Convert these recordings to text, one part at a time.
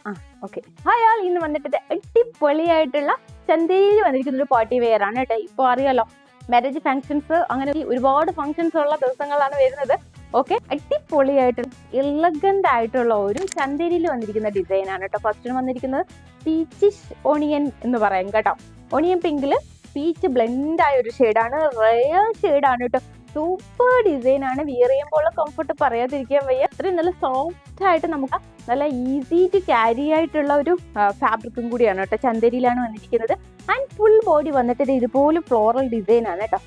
ആ okay. Hi ആൾ, ഇന്ന് വന്നിട്ട് അടിപൊളിയായിട്ടുള്ള ചന്തയിൽ വന്നിരിക്കുന്ന ഒരു പാർട്ടി വെയർ ആണ് കേട്ടോ. ഇപ്പോൾ അറിയാലോ, മാരേജ് ഫംഗ്ഷൻസ് അങ്ങനെ ഒരുപാട് ഫംഗ്ഷൻസ് ഉള്ള ദിവസങ്ങളാണ് വരുന്നത്. ഓക്കെ, അടിപൊളിയായിട്ടുള്ള എലഗന്റ് ആയിട്ടുള്ള ഒരു ചന്തയിൽ വന്നിരിക്കുന്ന ഡിസൈൻ ആണ് കേട്ടോ. ഫസ്റ്റിന് വന്നിരിക്കുന്നത് പീച്ചിഷ് ഓണിയൻ എന്ന് പറയും കേട്ടോ. ഓണിയൻ പിങ്കില് പീച്ച് ബ്ലെൻഡ് ആയ ഒരു ഷെയ്ഡാണ്, റയർ ഷെയ്ഡാണ് കേട്ടോ. സൂപ്പർ ഡിസൈൻ ആണ്. വിയർ ചെയ്യുമ്പോൾ കംഫർട്ട് പറയാതിരിക്കാൻ വയ്യ. അത്രയും നല്ല സോഫ്റ്റ് ആയിട്ട് നമുക്ക് നല്ല ഈസി ടു ക്യാരി ആയിട്ടുള്ള ഒരു ഫാബ്രിക്കും കൂടിയാണ് കേട്ടോ. ചന്തരിയിലാണ് വന്നിരിക്കുന്നത്. ആൻഡ് ഫുൾ ബോഡി വന്നിട്ട് ഇതുപോലെ ഫ്ലോറൽ ഡിസൈൻ ആണ് കേട്ടോ.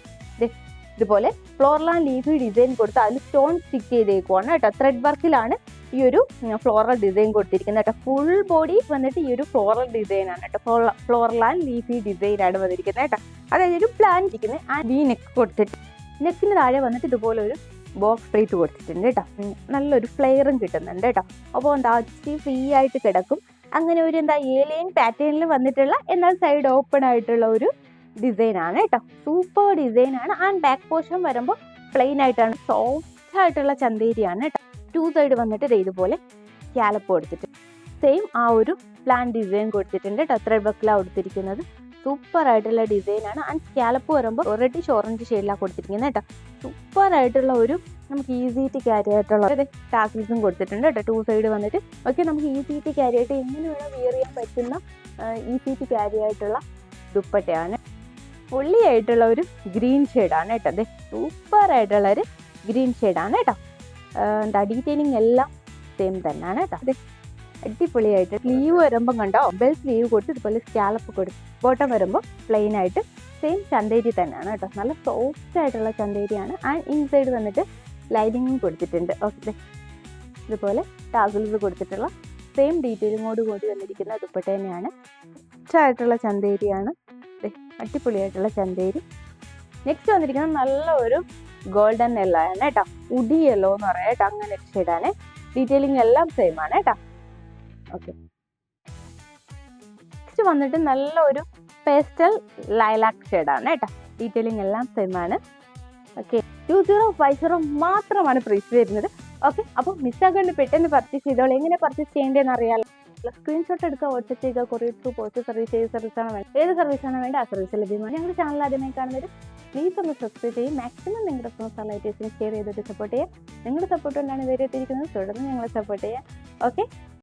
ഇതുപോലെ ഫ്ലോറൽ ആൻഡ് ലീഫി ഡിസൈൻ കൊടുത്ത് അതിൽ സ്റ്റോൺ സ്റ്റിക്ക് ചെയ്തേക്കുവാണ് കേട്ടോ. ത്രെഡ് വർക്കിലാണ് ഈ ഒരു ഫ്ലോറൽ ഡിസൈൻ കൊടുത്തിരിക്കുന്നത് കേട്ടോ. ഫുൾ ബോഡി വന്നിട്ട് ഈ ഒരു ഫ്ലോറൽ ഡിസൈൻ ആണ് കേട്ടോ. ഫ്ലോറൽ ആൻഡ് ലീഫി ഡിസൈൻ ആണ് വന്നിരിക്കുന്നത് കേട്ടോ. അതായത് ഒരു പ്ലാൻ ഇരിക്കുന്നത് ആ വി നെക്ക് കൊടുത്തിട്ട് നെക്കിന് താഴെ വന്നിട്ട് ഇതുപോലെ ഒരു ബോക്സ് പ്ലേറ്റ് കൊടുത്തിട്ടുണ്ട് കേട്ടോ. നല്ലൊരു ഫ്ലെയറും കിട്ടുന്നുണ്ട് കേട്ടോ. അപ്പോൾ എന്താ ഫ്രീ ആയിട്ട് കിടക്കും. അങ്ങനെ ഒരു എന്താ ഏലിയൻ പാറ്റേണിൽ വന്നിട്ടുള്ള എന്നാൽ സൈഡ് ഓപ്പൺ ആയിട്ടുള്ള ഒരു ഡിസൈൻ ആണ് കേട്ടോ. സൂപ്പർ ഡിസൈൻ ആണ്. ആൻഡ് ബാക്ക് പോർഷൻ വരുമ്പോൾ പ്ലെയിൻ ആയിട്ടാണ്, സോഫ്റ്റ് ആയിട്ടുള്ള ചന്തേരിയാണ് കേട്ടോ. ടു സൈഡ് വന്നിട്ട് ഇതുപോലെ സ്കാലപ്പ് കൊടുത്തിട്ട് സെയിം ആ ഒരു പ്ലാൻ ഡിസൈൻ കൊടുത്തിട്ടുണ്ട് കേട്ടോ. ത്രെഡ് വർക്കിലാണ് കൊടുത്തിരിക്കുന്നത്. സൂപ്പർ ആയിട്ടുള്ള ഡിസൈൻ ആണ്. ആൻഡ് സ്കാലപ്പ് വരുമ്പോൾ റെഡിഷ് ഓറഞ്ച് ഷെയ്ഡിലാണ് കൊടുത്തിരിക്കുന്നത് കേട്ടോ. സൂപ്പർ ആയിട്ടുള്ള ഒരു നമുക്ക് ഈസി ടു ക്യാരി ആയിട്ടുള്ള ടാക്കിൽസും കൊടുത്തിട്ടുണ്ട് കേട്ടോ. ടു സൈഡ് വന്നിട്ട് ഓക്കെ, നമുക്ക് ഈസി ടു ക്യാരി ആയിട്ട് എങ്ങനെ വേണം വിയർ ചെയ്യാൻ പറ്റുന്ന ഈസി ടു ക്യാരി ആയിട്ടുള്ള ദുപ്പട്ടയാണ്. ഫുള്ളി ആയിട്ടുള്ള ഒരു ഗ്രീൻ ഷെയ്ഡാണ് കേട്ടോ. അതെ, സൂപ്പർ ആയിട്ടുള്ള ഒരു ഗ്രീൻ ഷെയ്ഡാണ് കേട്ടോ. എന്താ ഡീറ്റെയിലിംഗ് എല്ലാം സെയിം തന്നെയാണ് കേട്ടോ. അതെ, അടിപൊളിയായിട്ട് സ്ലീവ് വരുമ്പം കണ്ടോ, ബെൽ സ്ലീവ് കൊടുത്ത് ഇതുപോലെ സ്കാലപ്പ് കൊടുത്ത് ബോട്ടം വരുമ്പോൾ പ്ലെയിൻ ആയിട്ട് സെയിം ചന്തേരി തന്നെയാണ് കേട്ടോ. നല്ല സോഫ്റ്റ് ആയിട്ടുള്ള ചന്തേരിയാണ്. ആൻഡ് ഇൻസൈഡ് വന്നിട്ട് ലൈനിങ്ങും കൊടുത്തിട്ടുണ്ട്. ഓക്കെ, ഇതുപോലെ ടാസിൽസ് കൊടുത്തിട്ടുള്ള സെയിം ഡീറ്റെയിലിങ്ങോട് കൂടി വന്നിരിക്കുന്ന ദുപ്പട്ട തന്നെയാണ്. ആയിട്ടുള്ള ചന്തേരിയാണ്. അടിപൊളിയായിട്ടുള്ള ചന്തേരി. നെക്സ്റ്റ് വന്നിരിക്കുന്നത് നല്ല ഒരു ഗോൾഡൻ യെല്ലോ ആണ് കേട്ടോ. ഉഡി യെല്ലോ എന്ന് പറയാം കേട്ടോ. അങ്ങനെ ഒരു ഷെയ്ഡാണ്. ഡീറ്റെയിലിംഗ് എല്ലാം സെയിം ആണ് കേട്ടോ. ഓക്കെ, നെക്സ്റ്റ് വന്നിട്ട് നല്ല ഒരു പേസ്റ്റൽ ലൈലാക്ക് ഷെയ്ഡാണ് കേട്ടോ. ഡീറ്റെയിലിംഗ് എല്ലാം സെയിം ആണ്. ഓക്കെ, 2050 മാത്രമാണ് പ്രൈസ് വരുന്നത്. ഓക്കെ, അപ്പോൾ മിസ്സാക്കാണ്ട് പെട്ടെന്ന് പർച്ചേസ് ചെയ്തോളൂ. എങ്ങനെ പർച്ചേസ് ചെയ്യേണ്ടതെന്ന് അറിയാമല്ലോ. സ്ക്രീൻഷോട്ട് എടുക്കുക, വാട്സ്ആപ്പ് ചെയ്യുക, കൊറിയർ ത്രൂ പോസ്റ്റ് സർവീസ്, ഏത് സർവീസാണ് വേണ്ടത്, ഏത് സർവീസാണ് വേണ്ടത് ആ സർവീസ് ലഭ്യമാണ്. ഞങ്ങളുടെ ചാനൽ ആദ്യമായി കാണുന്നത് പ്ലീസ് ഒന്ന് സബ്സ്ക്രൈബ് ചെയ്യും. മാക്സിമം നിങ്ങളുടെ ഫ്രണ്ട്സ് റിലേറ്റീവ്സിന് ഷെയർ ചെയ്തിട്ട് സപ്പോർട്ട് ചെയ്യുക. നിങ്ങളുടെ സപ്പോർട്ട് കൊണ്ടാണ് ഇതുവരെ എത്തിയിരിക്കുന്നത്. തുടർന്ന് ഞങ്ങളെ സപ്പോർട്ട് ചെയ്യുക. ഓക്കെ.